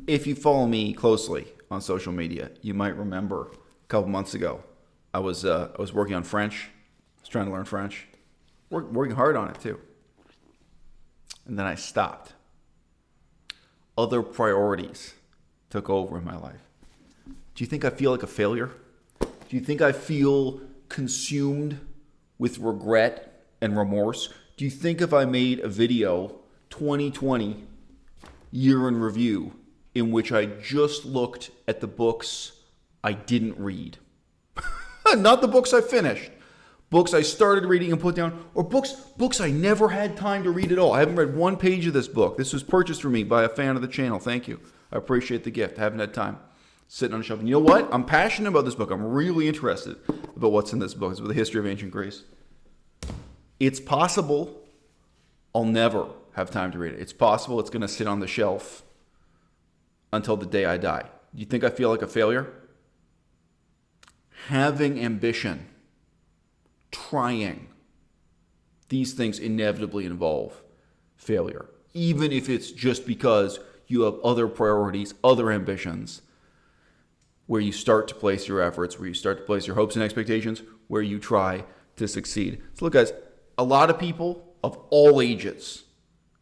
If you follow me closely on social media, you might remember a couple months ago, I was working on French. I was trying to learn French, working hard on it too. And then I stopped. Other priorities took over in my life. Do you think I feel like a failure? Do you think I feel consumed with regret and remorse? Do you think if I made a video 2020 year in review in which I just looked at the books I didn't read, not the books I finished, books I started reading and put down, or books I never had time to read at all. I haven't read one page of this book. This was purchased for me by a fan of the channel. Thank you. I appreciate the gift. I haven't had time. Sitting on the shelf. And you know what? I'm passionate about this book. I'm really interested about what's in this book. It's about the history of ancient Greece. It's possible I'll never have time to read it. It's possible it's going to sit on the shelf until the day I die. Do you think I feel like a failure? Having ambition, trying, these things inevitably involve failure. Even if it's just because you have other priorities, other ambitions, where you start to place your efforts, where you start to place your hopes and expectations, where you try to succeed. So look, guys, a lot of people of all ages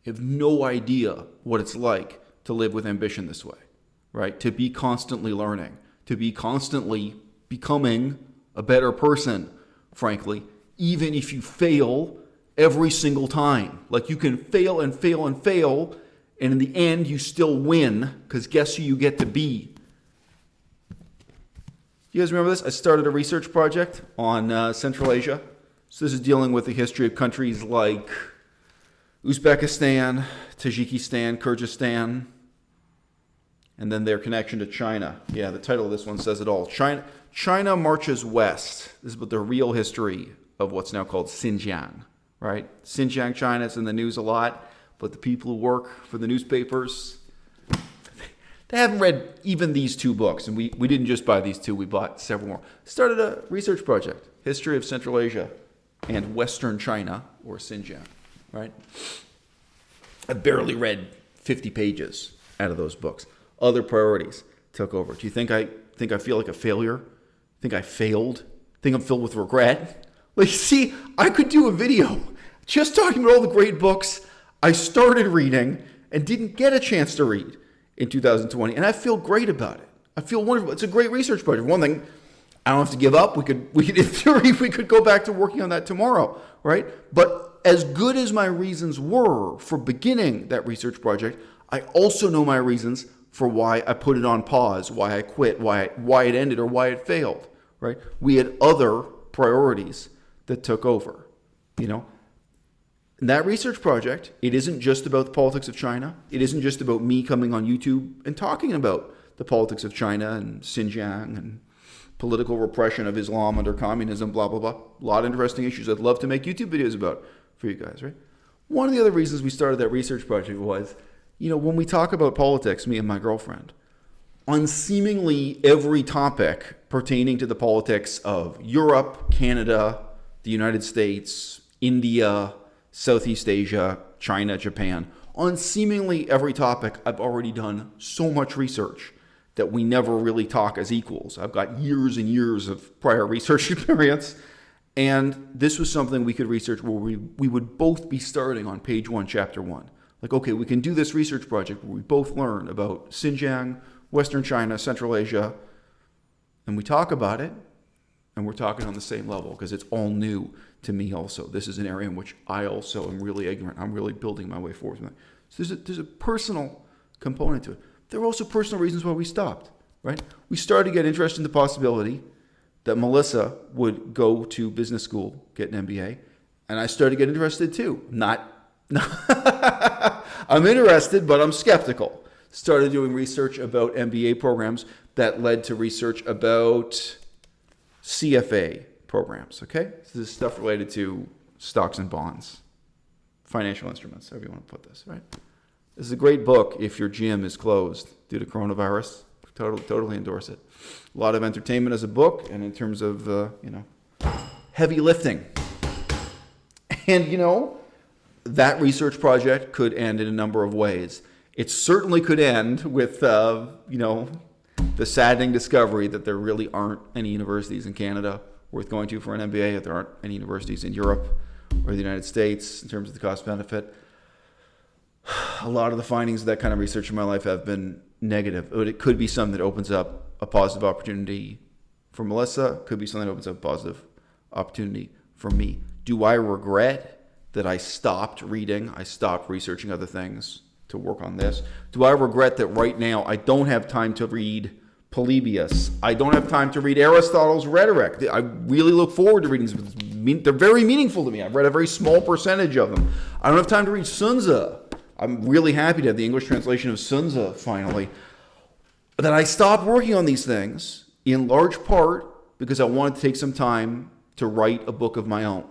have no idea what it's like to live with ambition this way, right? To be constantly learning, to be constantly becoming a better person, frankly, even if you fail every single time. Like you can fail and fail and fail, and in the end you still win, because guess who you get to be? You guys remember this? I started a research project on Central Asia. So this is dealing with the history of countries like Uzbekistan, Tajikistan, Kyrgyzstan, and then their connection to China. Yeah, the title of this one says it all. China marches west. This is about the real history of what's now called Xinjiang, right? Xinjiang, China, it's in the news a lot, but the people who work for the newspapers, they haven't read even these two books, and we didn't just buy these two, we bought several more. Started a research project, History of Central Asia and Western China, or Xinjiang, right? I barely read 50 pages out of those books. Other priorities took over. Do you think I feel like a failure? Think I failed? Think I'm filled with regret? Like, see, I could do a video just talking about all the great books I started reading and didn't get a chance to read in 2020, and I feel great about it. I feel wonderful. It's a great research project. One thing, I don't have to give up. We could in theory, we could go back to working on that tomorrow, right? But as good as my reasons were for beginning that research project, I also know my reasons for why I put it on pause, why I quit, why it ended, or why it failed, right? We had other priorities that took over, you know? In that research project, it isn't just about the politics of China. It isn't just about me coming on YouTube and talking about the politics of China and Xinjiang and political repression of Islam under communism, blah, blah, blah. A lot of interesting issues I'd love to make YouTube videos about for you guys, right? One of the other reasons we started that research project was, you know, when we talk about politics, me and my girlfriend, on seemingly every topic pertaining to the politics of Europe, Canada, the United States, India, Southeast Asia, China, Japan, on seemingly every topic, I've already done so much research that we never really talk as equals. I've got years and years of prior research experience, and this was something we could research where we would both be starting on page 1, chapter 1. Like, okay, we can do this research project where we both learn about Xinjiang, Western China, Central Asia, and we talk about it, and we're talking on the same level because it's all new to me also. This is an area in which I also am really ignorant. I'm really building my way forward. So there's a personal component to it. There were also personal reasons why we stopped, right? We started to get interested in the possibility that Melissa would go to business school, get an MBA, and I started to get interested too. I'm interested, but I'm skeptical. Started doing research about MBA programs that led to research about CFA programs, okay? So this is stuff related to stocks and bonds, financial instruments, however you want to put this, right? This is a great book if your gym is closed due to coronavirus. Totally endorse it. A lot of entertainment as a book, and in terms of, heavy lifting. And, that research project could end in a number of ways. It certainly could end with, the saddening discovery that there really aren't any universities in Canada worth going to for an MBA, that there aren't any universities in Europe or the United States in terms of the cost benefit. A lot of the findings of that kind of research in my life have been negative, but it could be something that opens up a positive opportunity for Melissa, could be something that opens up a positive opportunity for me. Do I regret that I stopped reading, I stopped researching other things to work on this? Do I regret that right now I don't have time to read Polybius? I don't have time to read Aristotle's Rhetoric. I really look forward to reading them. They're very meaningful to me. I've read a very small percentage of them. I don't have time to read Sun Tzu. I'm really happy to have the English translation of Sun Tzu finally. That I stopped working on these things in large part because I wanted to take some time to write a book of my own.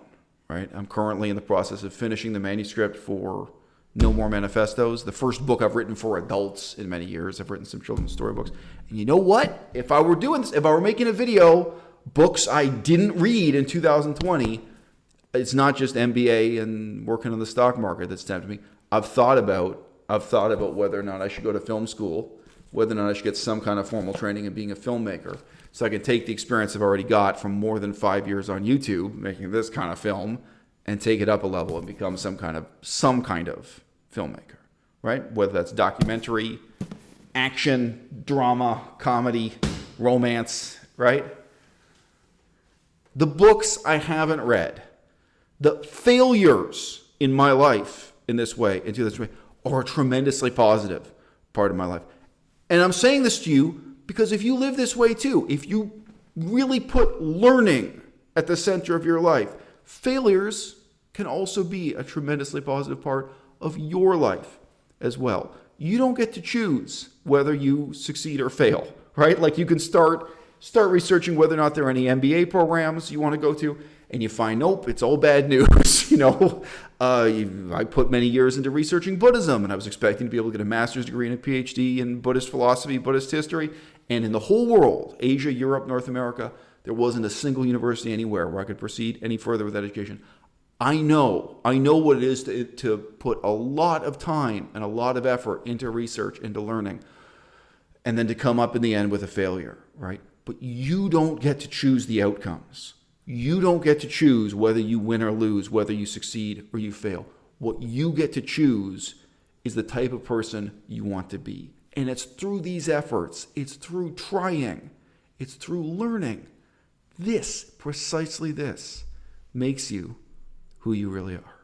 Right? I'm currently in the process of finishing the manuscript for No More Manifestos, the first book I've written for adults in many years. I've written some children's storybooks. And you know what? If I were doing this, if I were making a video, books I didn't read in 2020, it's not just MBA and working on the stock market that's tempted me. I've thought about whether or not I should go to film school, whether or not I should get some kind of formal training in being a filmmaker, so I can take the experience I've already got from more than 5 years on YouTube making this kind of film and take it up a level and become some kind of filmmaker, right? Whether that's documentary, action, drama, comedy, romance, right? The books I haven't read, the failures in my life in this way, are a tremendously positive part of my life. And I'm saying this to you because if you live this way too, if you really put learning at the center of your life, failures can also be a tremendously positive part of your life as well. You don't get to choose whether you succeed or fail, right? Like you can start researching whether or not there are any MBA programs you want to go to, and you find, nope, it's all bad news. I put many years into researching Buddhism, and I was expecting to be able to get a master's degree and a PhD in Buddhist philosophy, Buddhist history. And in the whole world, Asia, Europe, North America, there wasn't a single university anywhere where I could proceed any further with that education. I know what it is to put a lot of time and a lot of effort into research, into learning, and then to come up in the end with a failure, right? But you don't get to choose the outcomes. You don't get to choose whether you win or lose, whether you succeed or you fail. What you get to choose is the type of person you want to be. And it's through these efforts, it's through trying, it's through learning. Precisely this, makes you who you really are.